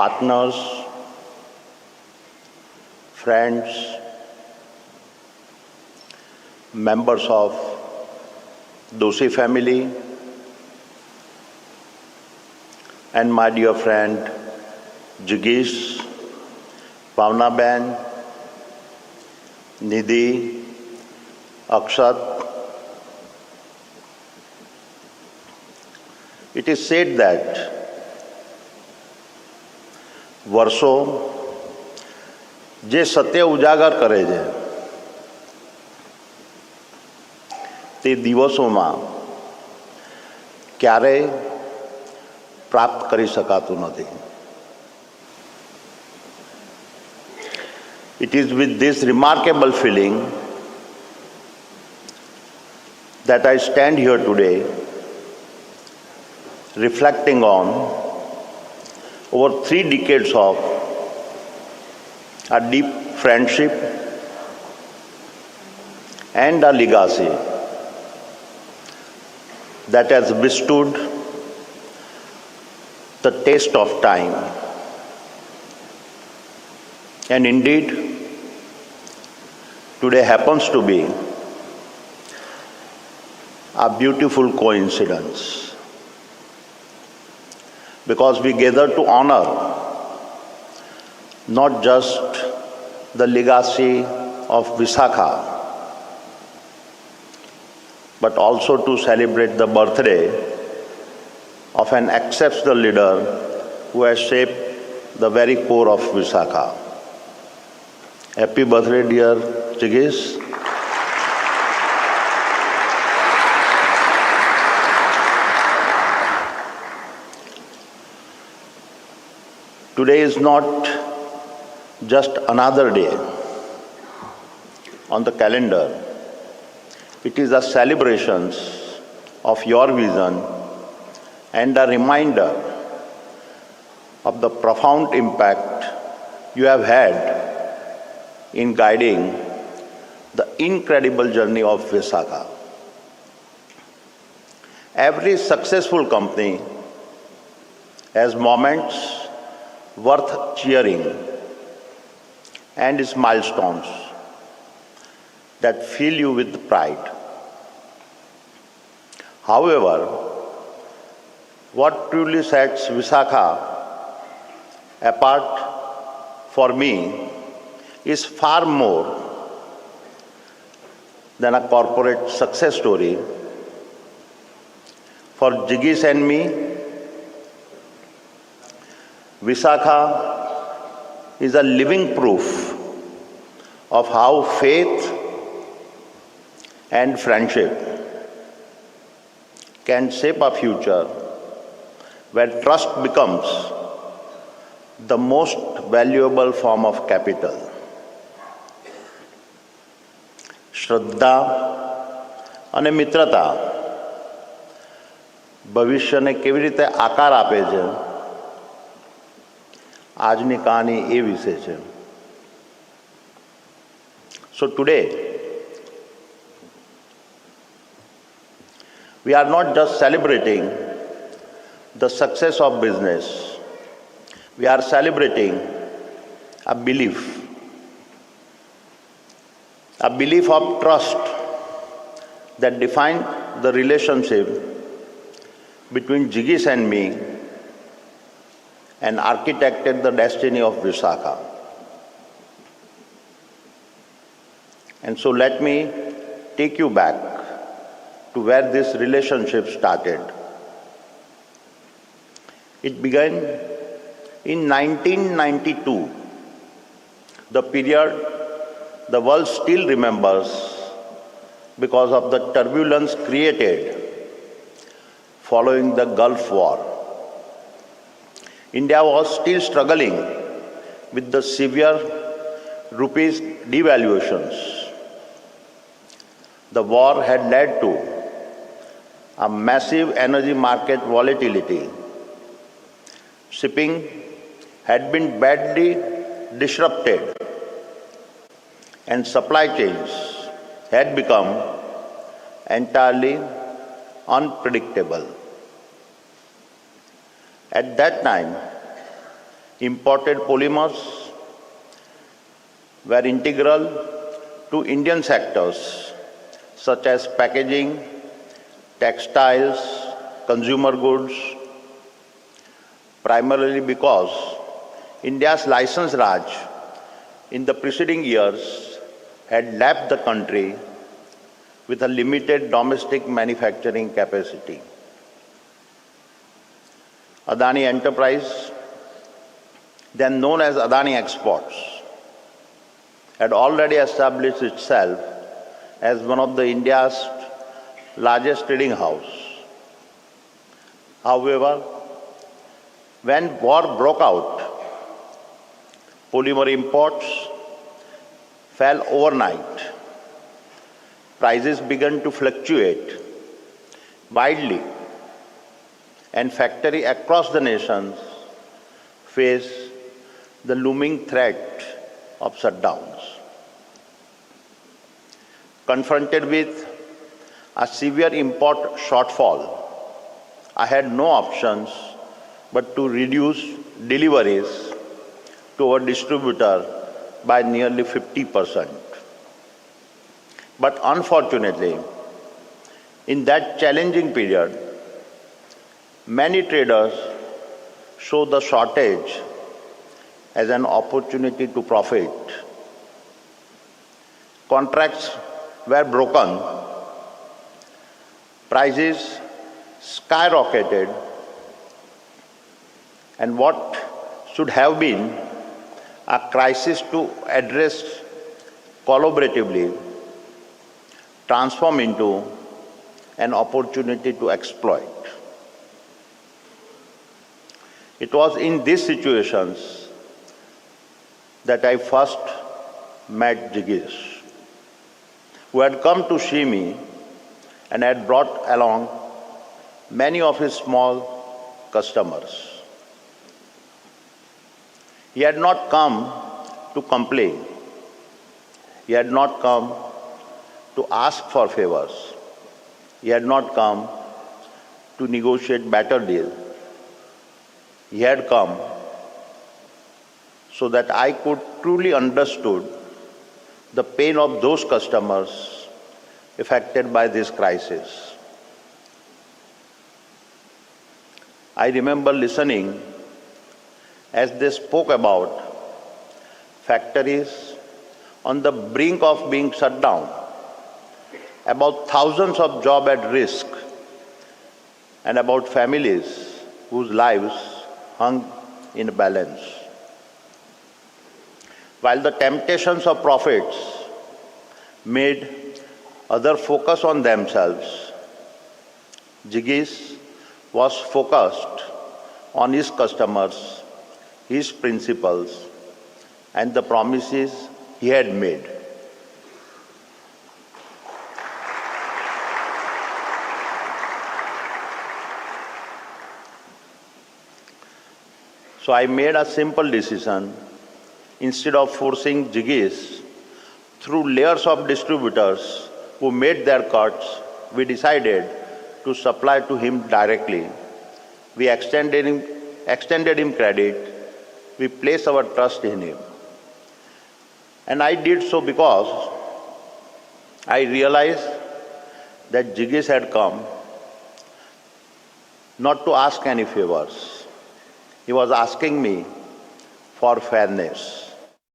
partners, friends, members of Doshi family, and my dear friend Jigish, Pavna Ben, Nidhi, Akshat. It is said that વર્ષો જે સત્ય ઉજાગર કરે છે તે દિવસોમાં ક્યારેય પ્રાપ્ત કરી શકાતું નથી. It is with this remarkable feeling that I stand here today reflecting on over 3 decades of a deep friendship and a legacy that has withstood the test of time. And indeed, today happens to be a beautiful coincidence, because we gather to honor not just the legacy of Vishakha, but also to celebrate the birthday of an exceptional leader who has shaped the very core of Vishakha. Happy birthday, dear Jigish. Today is not just another day on the calendar. It is a celebration of your vision and a reminder of the profound impact you have had in guiding the incredible journey of Vishakha. Every successful company has moments worth cheering and its milestones that fill you with pride. However, what truly sets Vishakha apart for me is far more than a corporate success story. For Jigish and me, Vishakha is a living proof of how faith and friendship can shape a future where trust becomes the most valuable form of capital. શ્રદ્ધા અને મિત્રતા ભવિષ્યને કેવી રીતે આકાર આપે છે, આજની કહાની એ વિશે છે. So today, we are not just celebrating the success of business, we are celebrating a belief of trust that defined the relationship between Jigish and me and architected the destiny of Vishakha. And so let me take you back to where this relationship started. It began in 1992, the period the world still remembers because of the turbulence created following the Gulf War. India was still struggling with the severe rupees devaluations. The war had led to a massive energy market volatility. Shipping had been badly disrupted, and supply chains had become entirely unpredictable. At that time, Imported polymers were integral to Indian sectors such as packaging, textiles, consumer goods, primarily because India's license Raj in the preceding years had left the country with a limited domestic manufacturing capacity. Adani Enterprise, then known as Adani Exports, had already established itself as one of the India's largest trading house. However, when war broke out, polymer imports fell overnight. Prices began to fluctuate widely, and factories across the nation faced the looming threat of shutdowns. Confronted with a severe import shortfall, I had no options but to reduce deliveries to our distributor by nearly 50%. But unfortunately, in that challenging period, many traders saw the shortage as an opportunity to profit. Contracts were broken, prices skyrocketed, and what should have been a crisis to address collaboratively transformed into an opportunity to exploit. It was in these situations that I first met Jigish, who had come to see me and had brought along many of his small customers. He had not come to complain. He had not come to ask for favors. He had not come to negotiate better deal. He had come so that I could truly understood the pain of those customers affected by this crisis. I remember listening as they spoke about factories on the brink of being shut down, about thousands of jobs at risk, and about families whose lives hung in balance. While the temptations of profits made others focus on themselves, Jigish was focused on his customers, his principles, and the promises he had made. So I made a simple decision. Instead of forcing Jigish through layers of distributors who made their cuts, we decided to supply to him directly. We extended him credit. We placed our trust in him. And I did so because I realized that Jigish had come not to ask any favors. He was asking me for fairness.